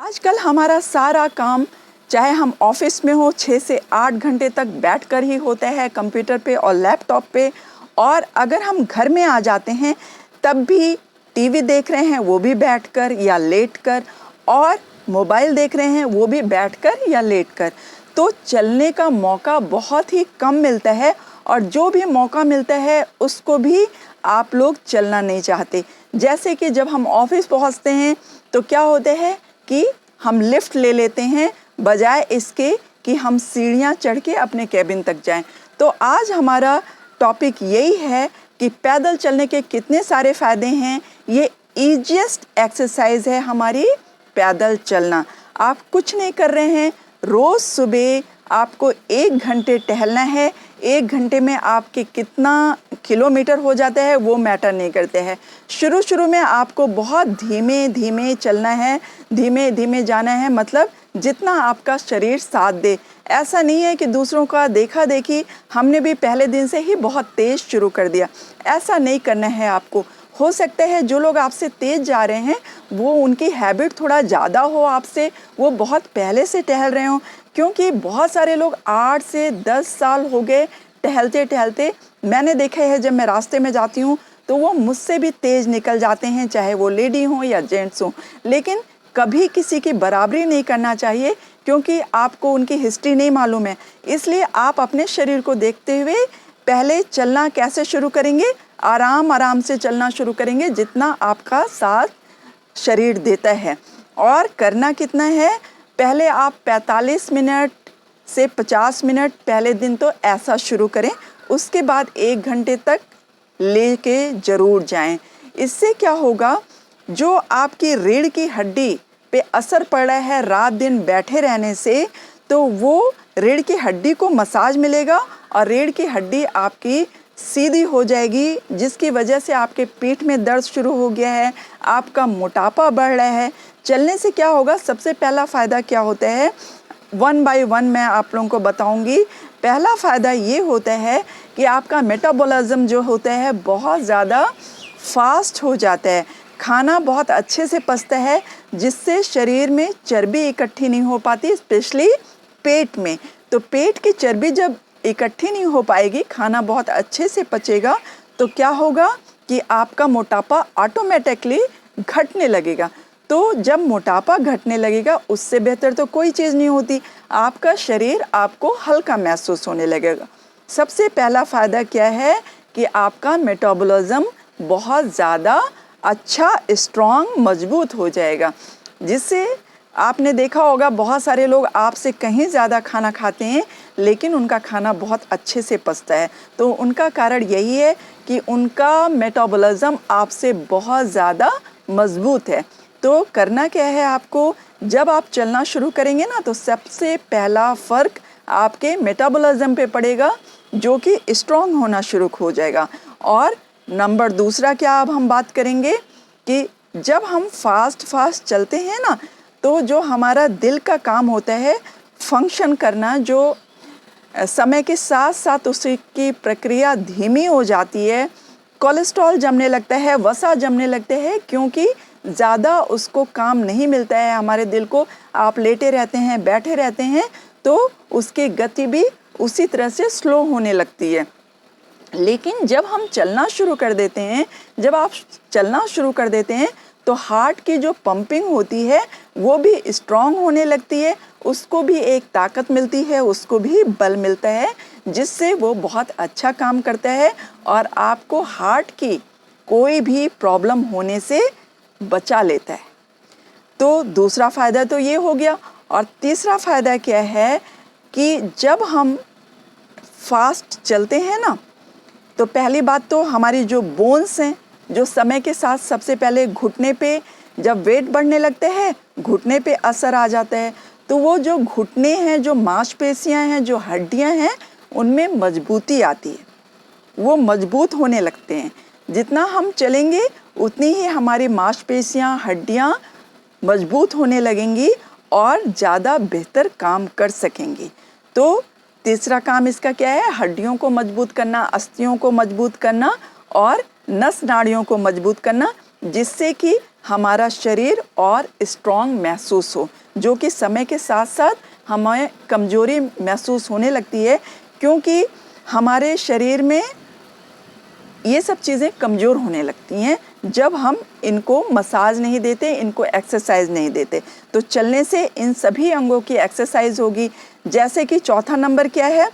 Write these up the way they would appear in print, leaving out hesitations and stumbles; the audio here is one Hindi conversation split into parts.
आजकल हमारा सारा काम, चाहे हम ऑफिस में हो, 6 से 8 घंटे तक बैठकर ही होता है कंप्यूटर पे और लैपटॉप पे। और अगर हम घर में आ जाते हैं तब भी टीवी देख रहे हैं वो भी बैठकर या लेटकर, और मोबाइल देख रहे हैं वो भी बैठकर या लेटकर। तो चलने का मौका बहुत ही कम मिलता है, और जो भी मौका मिलता है उसको भी आप लोग चलना नहीं चाहते। जैसे कि जब हम ऑफिस पहुंचते हैं तो क्या होता है कि हम लिफ्ट ले लेते हैं बजाय इसके कि हम सीढ़ियां चढ़ के अपने कैबिन तक जाएं। तो आज हमारा टॉपिक यही है कि पैदल चलने के कितने सारे फ़ायदे हैं। ये ईजीएस्ट एक्सरसाइज है हमारी पैदल चलना। आप कुछ नहीं कर रहे हैं, रोज़ सुबह आपको 1 घंटे टहलना है। 1 घंटे में आपके कितना किलोमीटर हो जाता है वो मैटर नहीं करते हैं। शुरू में आपको बहुत धीमे धीमे चलना है, धीमे धीमे जाना है, मतलब जितना आपका शरीर साथ दे। ऐसा नहीं है कि दूसरों का देखा देखी हमने भी पहले दिन से ही बहुत तेज़ शुरू कर दिया, ऐसा नहीं करना है आपको। हो सकता है जो लोग आपसे तेज़ जा रहे हैं वो उनकी हैबिट थोड़ा ज़्यादा हो आपसे, वो बहुत पहले से टहल रहे हों, क्योंकि बहुत सारे लोग 8 से 10 साल हो गए टहलते टहलते। मैंने देखा है जब मैं रास्ते में जाती हूँ तो वो मुझसे भी तेज़ निकल जाते हैं, चाहे वो लेडी हों या जेंट्स हों। लेकिन कभी किसी की बराबरी नहीं करना चाहिए, क्योंकि आपको उनकी हिस्ट्री नहीं मालूम है। इसलिए आप अपने शरीर को देखते हुए पहले चलना कैसे शुरू करेंगे, आराम आराम से चलना शुरू करेंगे, जितना आपका साथ शरीर देता है। और करना कितना है, पहले आप 45 मिनट से 50 मिनट पहले दिन तो ऐसा शुरू करें, उसके बाद 1 घंटे तक लेके ज़रूर जाएं। इससे क्या होगा, जो आपकी रीढ़ की हड्डी पे असर पड़ रहा है रात दिन बैठे रहने से, तो वो रीढ़ की हड्डी को मसाज मिलेगा और रीढ़ की हड्डी आपकी सीधी हो जाएगी, जिसकी वजह से आपके पीठ में दर्द शुरू हो गया है, आपका मोटापा बढ़ रहा है। चलने से क्या होगा, सबसे पहला फ़ायदा क्या होता है, 1 बाय 1 मैं आप लोगों को बताऊंगी। पहला फ़ायदा ये होता है कि आपका मेटाबॉलिज्म जो होता है बहुत ज़्यादा फास्ट हो जाता है, खाना बहुत अच्छे से पचता है, जिससे शरीर में चर्बी इकट्ठी नहीं हो पाती, स्पेशली पेट में। तो पेट की चर्बी जब इकट्ठी नहीं हो पाएगी, खाना बहुत अच्छे से पचेगा, तो क्या होगा कि आपका मोटापा ऑटोमेटिकली घटने लगेगा। तो जब मोटापा घटने लगेगा, उससे बेहतर तो कोई चीज़ नहीं होती, आपका शरीर आपको हल्का महसूस होने लगेगा। सबसे पहला फ़ायदा क्या है कि आपका मेटाबॉलिज्म बहुत ज़्यादा अच्छा, स्ट्रॉन्ग, मजबूत हो जाएगा, जिससे आपने देखा होगा बहुत सारे लोग आपसे कहीं ज़्यादा खाना खाते हैं, लेकिन उनका खाना बहुत अच्छे से पचता है। तो उनका कारण यही है कि उनका मेटाबॉलिज्म आपसे बहुत ज़्यादा मजबूत है। तो करना क्या है आपको, जब आप चलना शुरू करेंगे ना, तो सबसे पहला फ़र्क आपके मेटाबॉलिज्म पे पड़ेगा, जो कि स्ट्रॉन्ग होना शुरू हो जाएगा। और नंबर दूसरा क्या अब हम बात करेंगे कि जब हम फास्ट चलते हैं ना, तो जो हमारा दिल का काम होता है फंक्शन करना, जो समय के साथ साथ उसकी प्रक्रिया धीमी हो जाती है, कोलेस्ट्रॉल जमने लगता है, वसा जमने लगते हैं, क्योंकि ज़्यादा उसको काम नहीं मिलता है हमारे दिल को। आप लेटे रहते हैं, बैठे रहते हैं, तो उसकी गति भी उसी तरह से स्लो होने लगती है। लेकिन जब हम चलना शुरू कर देते हैं, जब आप चलना शुरू कर देते हैं, तो हार्ट की जो पंपिंग होती है वो भी स्ट्रॉन्ग होने लगती है, उसको भी एक ताकत मिलती है, उसको भी बल मिलता है, जिससे वो बहुत अच्छा काम करता है और आपको हार्ट की कोई भी प्रॉब्लम होने से बचा लेता है। तो दूसरा फ़ायदा तो ये हो गया। और तीसरा फ़ायदा क्या है कि जब हम फास्ट चलते हैं ना, तो पहली बात तो हमारी जो बोन्स हैं, जो समय के साथ सबसे पहले घुटने पे जब वेट बढ़ने लगते हैं, घुटने पे असर आ जाता है। तो वो जो घुटने हैं, जो मांसपेशियां हैं, जो हड्डियां हैं, उनमें मजबूती आती है, वो मजबूत होने लगते हैं। जितना हम चलेंगे उतनी ही हमारी मांसपेशियां, हड्डियां मजबूत होने लगेंगी और ज़्यादा बेहतर काम कर सकेंगी। तो तीसरा काम इसका क्या है, हड्डियों को मजबूत करना, अस्थियों को मजबूत करना और नस नाड़ियों को मजबूत करना, जिससे कि हमारा शरीर और स्ट्रॉन्ग महसूस हो, जो कि समय के साथ साथ हमें कमज़ोरी महसूस होने लगती है, क्योंकि हमारे शरीर में ये सब चीज़ें कमज़ोर होने लगती हैं जब हम इनको मसाज नहीं देते, इनको एक्सरसाइज नहीं देते। तो चलने से इन सभी अंगों की एक्सरसाइज होगी। जैसे कि चौथा नंबर क्या है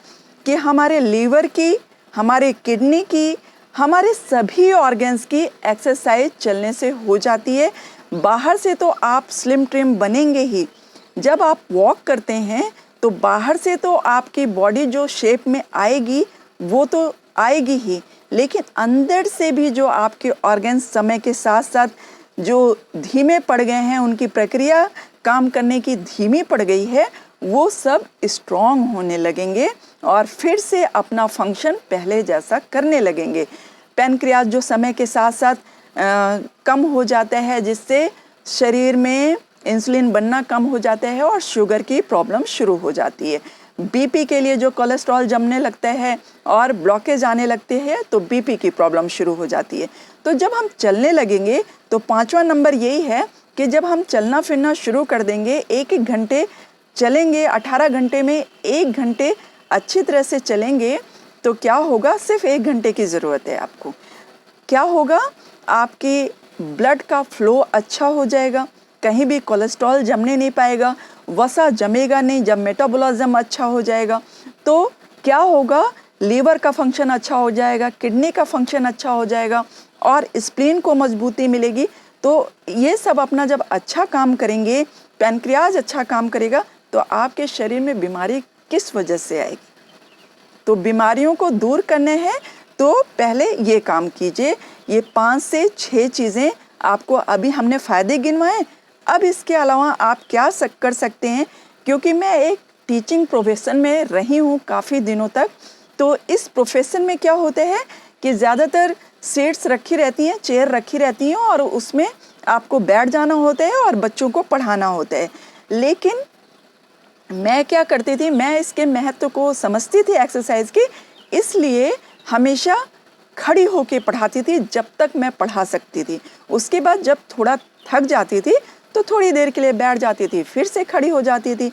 कि हमारे लीवर की, हमारे किडनी की, हमारे सभी ऑर्गन्स की एक्सरसाइज चलने से हो जाती है। बाहर से तो आप स्लिम ट्रिम बनेंगे ही, जब आप वॉक करते हैं तो बाहर से तो आपकी बॉडी जो शेप में आएगी वो तो आएगी ही, लेकिन अंदर से भी जो आपके ऑर्गन्स समय के साथ साथ जो धीमे पड़ गए हैं, उनकी प्रक्रिया काम करने की धीमी पड़ गई है, वो सब स्ट्रॉन्ग होने लगेंगे और फिर से अपना फंक्शन पहले जैसा करने लगेंगे। पैनक्रियाज जो समय के साथ साथ कम हो जाता है, जिससे शरीर में इंसुलिन बनना कम हो जाता है और शुगर की प्रॉब्लम शुरू हो जाती है। बीपी के लिए जो कोलेस्ट्रॉल जमने लगता है और ब्लॉकेज आने लगते हैं, तो बीपी की प्रॉब्लम शुरू हो जाती है। तो जब हम चलने लगेंगे तो पांचवा नंबर यही है कि जब हम चलना फिरना शुरू कर देंगे, एक एक घंटे चलेंगे, 18 घंटे में 1 घंटे अच्छी तरह से चलेंगे, तो क्या होगा, सिर्फ 1 घंटे की ज़रूरत है आपको। क्या होगा, आपकी ब्लड का फ्लो अच्छा हो जाएगा, कहीं भी कोलेस्ट्रॉल जमने नहीं पाएगा, वसा जमेगा नहीं। जब मेटाबॉलिज्म अच्छा हो जाएगा तो क्या होगा, लीवर का फंक्शन अच्छा हो जाएगा, किडनी का फंक्शन अच्छा हो जाएगा और स्प्लीन को मजबूती मिलेगी। तो ये सब अपना जब अच्छा काम करेंगे, पैनक्रियाज अच्छा काम करेगा, तो आपके शरीर में बीमारी किस वजह से आएगी। तो बीमारियों को दूर करने हैं तो पहले ये काम कीजिए। ये 5 से 6 चीज़ें आपको अभी हमने फ़ायदे गिनवाए। अब इसके अलावा आप क्या कर सकते हैं, क्योंकि मैं एक टीचिंग प्रोफेशन में रही हूँ काफ़ी दिनों तक, तो इस प्रोफेशन में क्या होता है कि ज़्यादातर सीट्स रखी रहती हैं, चेयर रखी रहती हैं और उसमें आपको बैठ जाना होता है और बच्चों को पढ़ाना होता है। लेकिन मैं क्या करती थी, मैं इसके महत्व को समझती थी एक्सरसाइज की, इसलिए हमेशा खड़ी होके पढ़ाती थी जब तक मैं पढ़ा सकती थी। उसके बाद जब थोड़ा थक जाती थी तो थोड़ी देर के लिए बैठ जाती थी, फिर से खड़ी हो जाती थी।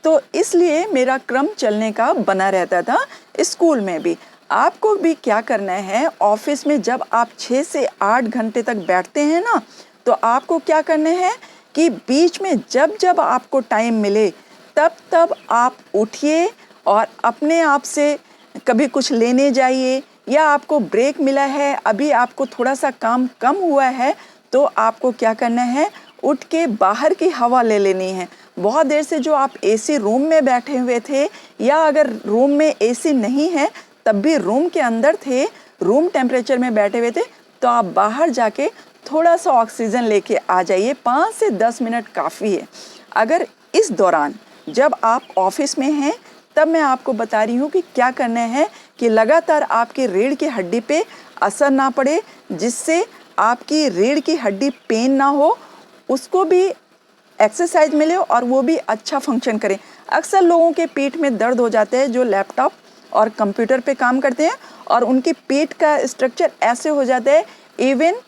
तो इसलिए मेरा क्रम चलने का बना रहता था। स्कूल में भी आपको भी क्या करना है, ऑफिस में जब आप 6 से 8 घंटे तक बैठते हैं ना, तो आपको क्या करना है कि बीच में जब जब आपको टाइम मिले तब तब आप उठिए और अपने आप से कभी कुछ लेने जाइए, या आपको ब्रेक मिला है, अभी आपको थोड़ा सा काम कम हुआ है, तो आपको क्या करना है, उठ के बाहर की हवा ले लेनी है। बहुत देर से जो आप एसी रूम में बैठे हुए थे, या अगर रूम में एसी नहीं है तब भी रूम के अंदर थे, रूम टेम्परेचर में बैठे हुए थे, तो आप बाहर जाके थोड़ा सा ऑक्सीजन लेके आ जाइए। 5 से 10 मिनट काफ़ी है। अगर इस दौरान जब आप ऑफिस में हैं, तब मैं आपको बता रही हूँ कि क्या करना है कि लगातार आपकी रीढ़ की हड्डी पे असर ना पड़े, जिससे आपकी रीढ़ की हड्डी पेन ना हो, उसको भी एक्सरसाइज मिले और वो भी अच्छा फंक्शन करें। अक्सर लोगों के पीठ में दर्द हो जाते हैं जो लैपटॉप और कंप्यूटर पे काम करते हैं, और उनकी पीठ का स्ट्रक्चर ऐसे हो जाता है। इवन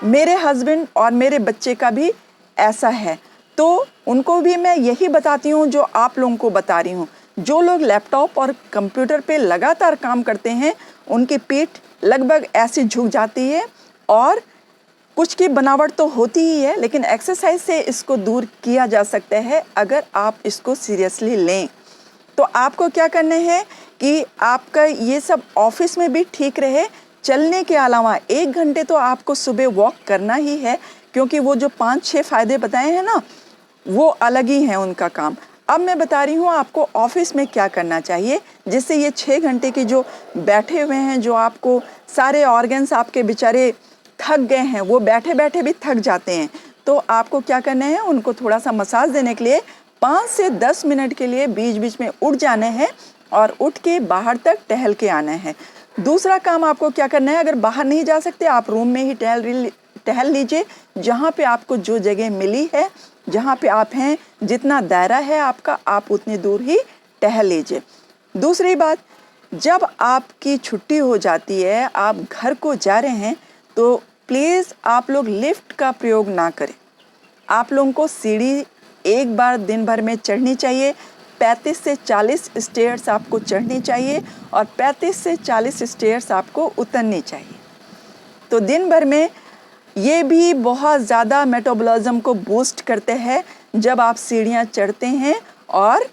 मेरे हस्बैंड और मेरे बच्चे का भी ऐसा है, तो उनको भी मैं यही बताती हूँ जो आप लोगों को बता रही हूँ। जो लोग लैपटॉप और कंप्यूटर पे लगातार काम करते हैं, उनकी पीठ लगभग ऐसी झुक जाती है, और कुछ की बनावट तो होती ही है, लेकिन एक्सरसाइज से इसको दूर किया जा सकता है अगर आप इसको सीरियसली लें। तो आपको क्या करना है कि आपका ये सब ऑफिस में भी ठीक रहे। चलने के अलावा 1 घंटे तो आपको सुबह वॉक करना ही है, क्योंकि वो जो 5-6 फ़ायदे बताए हैं ना, वो अलग ही हैं उनका काम। अब मैं बता रही हूँ आपको ऑफिस में क्या करना चाहिए, जिससे ये 6 घंटे की जो बैठे हुए हैं, जो आपको सारे ऑर्गन्स आपके बेचारे थक गए हैं, वो बैठे बैठे भी थक जाते हैं, तो आपको क्या करना है, उनको थोड़ा सा मसाज देने के लिए 5 से 10 मिनट के लिए बीच बीच में उठ जाना है और उठ के बाहर तक टहल के आना है। दूसरा काम आपको क्या करना है, अगर बाहर नहीं जा सकते, आप रूम में ही टहल लीजिए। जहाँ पे आपको जो जगह मिली है, जहाँ पे आप हैं, जितना दायरा है आपका, आप उतनी दूर ही टहल लीजिए। दूसरी बात, जब आपकी छुट्टी हो जाती है, आप घर को जा रहे हैं, तो प्लीज़ आप लोग लिफ्ट का प्रयोग ना करें। आप लोगों को सीढ़ी एक बार दिन भर में चढ़नी चाहिए। 35 से 40 स्टेयर्स आपको चढ़नी चाहिए और 35 से 40 स्टेयर्स आपको उतरनी चाहिए। तो दिन भर में ये भी बहुत ज़्यादा मेटाबॉलिज्म को बूस्ट करते हैं जब आप सीढ़ियाँ चढ़ते हैं और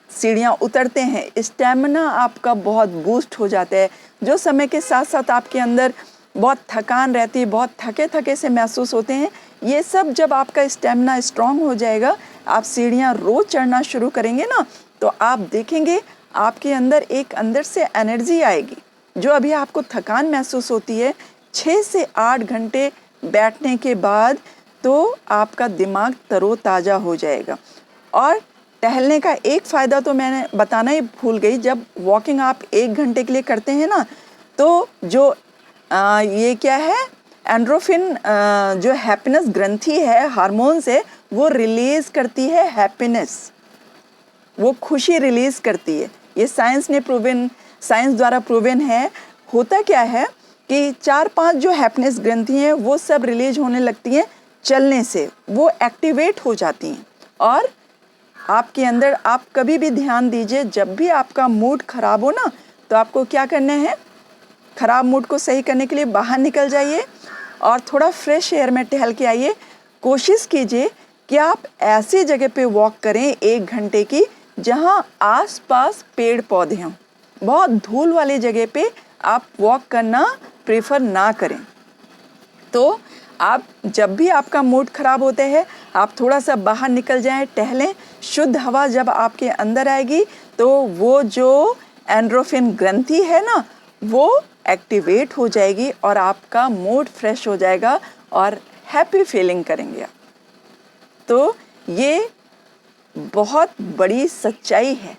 सीढ़ियाँ उतरते हैं। स्टेमिना आपका बहुत बूस्ट हो जाता है। जो समय के साथ साथ आपके अंदर बहुत थकान रहती है, बहुत थके थके से महसूस होते हैं, ये सब जब आपका स्टेमिना स्ट्रांग हो जाएगा, आप सीढ़ियाँ रोज़ चढ़ना शुरू करेंगे ना, तो आप देखेंगे आपके अंदर एक अंदर से एनर्जी आएगी। जो अभी आपको थकान महसूस होती है 6 से 8 घंटे बैठने के बाद, तो आपका दिमाग तरोताज़ा हो जाएगा। और टहलने का एक फ़ायदा तो मैंने बताना ही भूल गई, जब वॉकिंग आप 1 घंटे के लिए करते हैं ना, तो जो ये क्या है, एंड्रोफिन जो हैप्पीनेस ग्रंथि है, हार्मोन्स है, वो रिलीज़ करती है हैप्पीनेस, वो खुशी रिलीज़ करती है। ये साइंस द्वारा प्रूवन है। होता क्या है कि 4-5 जो हैप्पीनेस ग्रंथि हैं वो सब रिलीज होने लगती हैं चलने से, वो एक्टिवेट हो जाती हैं। और आपके अंदर, आप कभी भी ध्यान दीजिए, जब भी आपका मूड ख़राब हो ना, तो आपको क्या करना है, ख़राब मूड को सही करने के लिए बाहर निकल जाइए और थोड़ा फ्रेश एयर में टहल के आइए। कोशिश कीजिए कि आप ऐसी जगह पे वॉक करें 1 घंटे की जहाँ आसपास पेड़ पौधे हों। बहुत धूल वाली जगह पे आप वॉक करना प्रेफर ना करें। तो आप जब भी आपका मूड ख़राब होता है, आप थोड़ा सा बाहर निकल जाएं, टहलें। शुद्ध हवा जब आपके अंदर आएगी तो वो जो एंड्रोफिन ग्रंथि है ना, वो एक्टिवेट हो जाएगी और आपका मूड फ्रेश हो जाएगा और हैप्पी फीलिंग करेंगे आप। तो ये बहुत बड़ी सच्चाई है,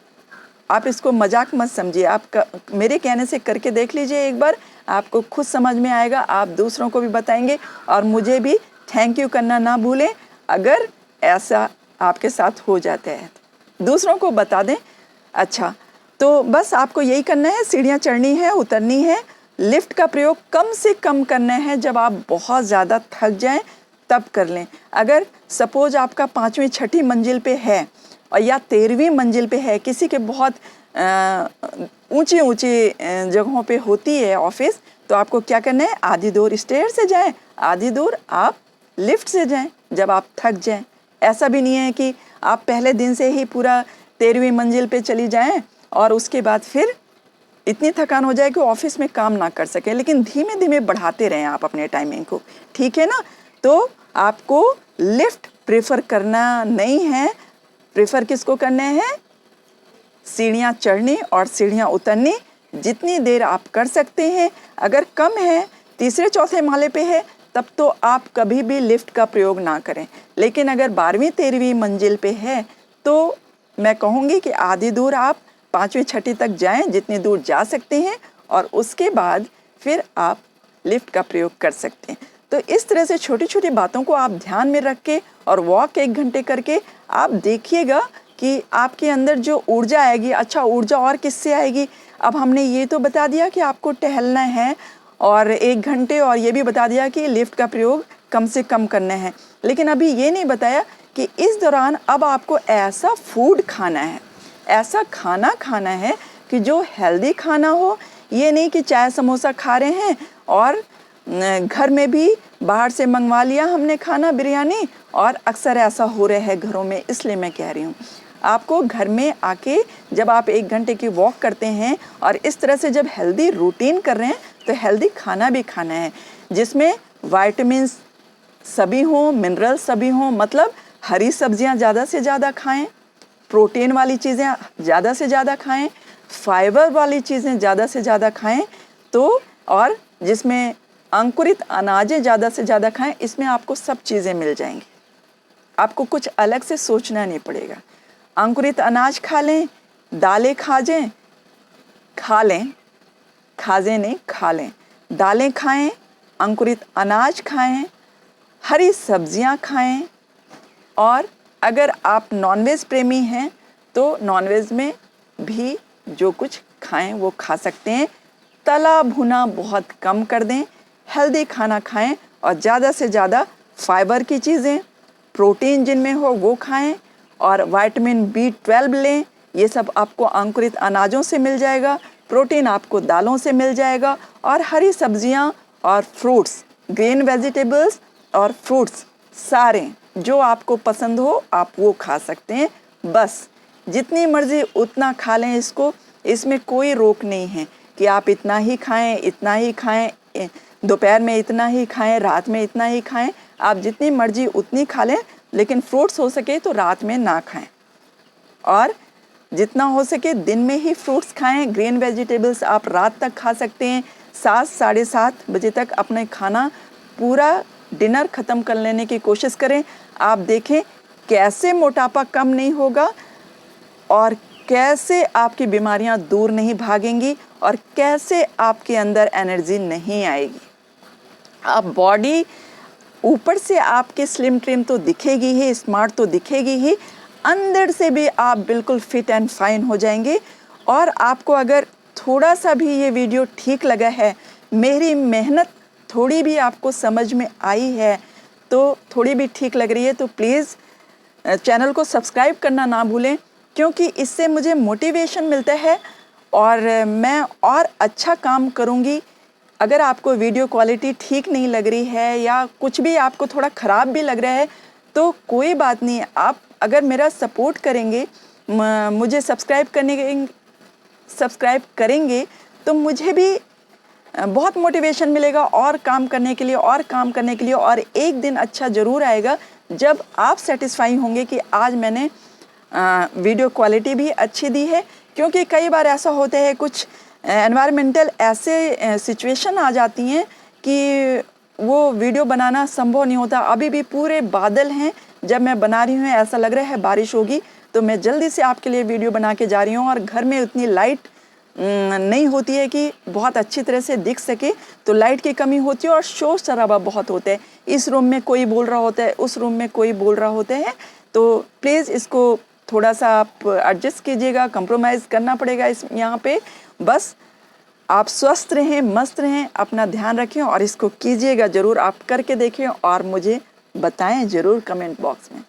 आप इसको मजाक मत समझिए। आप मेरे कहने से करके देख लीजिए एक बार, आपको खुद समझ में आएगा। आप दूसरों को भी बताएंगे और मुझे भी थैंक यू करना ना भूलें अगर ऐसा आपके साथ हो जाता है, दूसरों को बता दें। अच्छा, तो बस आपको यही करना है, सीढ़ियाँ चढ़नी है, उतरनी है। लिफ्ट का प्रयोग कम से कम करना है, जब आप बहुत ज़्यादा थक जाएं तब कर लें। अगर सपोज आपका 5वीं 6ठी मंजिल पे है और या 13वीं मंजिल पे है, किसी के बहुत ऊंची ऊंची जगहों पे होती है ऑफिस, तो आपको क्या करना है, आधी दूर स्टेयर से जाएं, आधी दूर आप लिफ्ट से जाएं जब आप थक जाएं। ऐसा भी नहीं है कि आप पहले दिन से ही पूरा 13वीं मंजिल पे चली जाएं और उसके बाद फिर इतनी थकान हो जाए कि ऑफिस में काम ना कर सके। लेकिन धीमे धीमे बढ़ाते रहें आप अपने टाइमिंग को, ठीक है ना। तो आपको लिफ्ट प्रेफर करना नहीं है, प्रेफर किसको करना है, सीढ़ियाँ चढ़नी और सीढ़ियाँ उतरनी। जितनी देर आप कर सकते हैं, अगर कम है, 3-4 माले पे है, तब तो आप कभी भी लिफ्ट का प्रयोग ना करें। लेकिन अगर 12वीं 13वीं मंजिल पे है, तो मैं कहूँगी कि आधी दूर आप 5वीं 6ठी तक जाएं, जितनी दूर जा सकते हैं, और उसके बाद फिर आप लिफ्ट का प्रयोग कर सकते हैं। तो इस तरह से छोटी छोटी बातों को आप ध्यान में रख के और वॉक 1 घंटे करके आप देखिएगा कि आपके अंदर जो ऊर्जा आएगी। अच्छा, ऊर्जा और किससे आएगी? अब हमने ये तो बता दिया कि आपको टहलना है और 1 घंटे, और ये भी बता दिया कि लिफ्ट का प्रयोग कम से कम करना है। लेकिन अभी ये नहीं बताया कि इस दौरान अब आपको ऐसा फूड खाना है, ऐसा खाना खाना है कि जो हेल्दी खाना हो। ये नहीं कि चाय समोसा खा रहे हैं और घर में भी बाहर से मंगवा लिया हमने खाना, बिरयानी, और अक्सर ऐसा हो रहा है घरों में, इसलिए मैं कह रही हूँ। आपको घर में आके जब आप 1 घंटे की वॉक करते हैं और इस तरह से जब हेल्दी रूटीन कर रहे हैं, तो हेल्दी खाना भी खाना है, जिसमें वाइटामिन्स सभी हों, मिनरल्स सभी हों। मतलब हरी सब्जियां ज़्यादा से ज़्यादा खाएं, प्रोटीन वाली चीज़ें ज़्यादा से ज़्यादा खाएं, फाइबर वाली चीज़ें ज़्यादा से ज़्यादा खाएं, तो और जिसमें अंकुरित अनाजें ज़्यादा से ज़्यादा खाएं। इसमें आपको सब चीज़ें मिल जाएंगी, आपको कुछ अलग से सोचना नहीं पड़ेगा। अंकुरित अनाज खा लें, दालें खा लें, खाजें नहीं खा लें, दालें खाएं, अंकुरित अनाज खाएं, हरी सब्जियां खाएं। और अगर आप नॉनवेज प्रेमी हैं तो नॉनवेज में भी जो कुछ खाएं वो खा सकते हैं। तला भुना बहुत कम कर दें, हेल्दी खाना खाएं और ज़्यादा से ज़्यादा फाइबर की चीज़ें, प्रोटीन जिनमें हो वो खाएं और विटामिन B12 लें। ये सब आपको अंकुरित अनाजों से मिल जाएगा, प्रोटीन आपको दालों से मिल जाएगा और हरी सब्जियां और फ्रूट्स, ग्रीन वेजिटेबल्स और फ्रूट्स सारे जो आपको पसंद हो आप वो खा सकते हैं। बस जितनी मर्ज़ी उतना खा लें इसको, इसमें कोई रोक नहीं है कि आप इतना ही खाएं, इतना ही खाएं, दोपहर में इतना ही खाएं, रात में इतना ही खाएं। आप जितनी मर्ज़ी उतनी खा लें, लेकिन फ्रूट्स हो सके तो रात में ना खाएं और जितना हो सके दिन में ही फ्रूट्स खाएं। ग्रीन वेजिटेबल्स आप रात तक खा सकते हैं। 7 साढ़े 7 बजे तक अपने खाना पूरा डिनर ख़त्म कर लेने की कोशिश करें। आप देखें कैसे मोटापा कम नहीं होगा और कैसे आपकी बीमारियां दूर नहीं भागेंगी और कैसे आपके अंदर एनर्जी नहीं आएगी। आप बॉडी ऊपर से आपके स्लिम ट्रिम तो दिखेगी ही, स्मार्ट तो दिखेगी ही, अंदर से भी आप बिल्कुल फिट एंड फाइन हो जाएंगे। और आपको अगर थोड़ा सा भी ये वीडियो ठीक लगा है, मेरी मेहनत थोड़ी भी आपको समझ में आई है, तो थोड़ी भी ठीक लग रही है, तो प्लीज़ चैनल को सब्सक्राइब करना ना भूलें, क्योंकि इससे मुझे मोटिवेशन मिलता है और मैं और अच्छा काम करूँगी। अगर आपको वीडियो क्वालिटी ठीक नहीं लग रही है या कुछ भी आपको थोड़ा ख़राब भी लग रहा है तो कोई बात नहीं, आप अगर मेरा सपोर्ट करेंगे, मुझे सब्सक्राइब करेंगे तो मुझे भी बहुत मोटिवेशन मिलेगा और काम करने के लिए और एक दिन अच्छा ज़रूर आएगा जब आप सेटिस्फाई होंगे कि आज मैंने वीडियो क्वालिटी भी अच्छी दी है। क्योंकि कई बार ऐसा होता है, कुछ एनवायरमेंटल ऐसे सिचुएशन आ जाती हैं कि वो वीडियो बनाना संभव नहीं होता। अभी भी पूरे बादल हैं, जब मैं बना रही हूँ ऐसा लग रहा है बारिश होगी, तो मैं जल्दी से आपके लिए वीडियो बना के जा रही हूँ। और घर में उतनी लाइट नहीं होती है कि बहुत अच्छी तरह से दिख सके, तो लाइट की कमी होती है और शोर शराबा बहुत होता है। इस रूम में कोई बोल रहा होता है, उस रूम में कोई बोल रहा होता है, तो प्लीज़ इसको थोड़ा सा आप एडजस्ट कीजिएगा, कंप्रोमाइज़ करना पड़ेगा इस यहाँ पे। बस आप स्वस्थ रहें, मस्त रहें, अपना ध्यान रखें और इसको कीजिएगा ज़रूर। आप करके देखें और मुझे बताएं ज़रूर कमेंट बॉक्स में।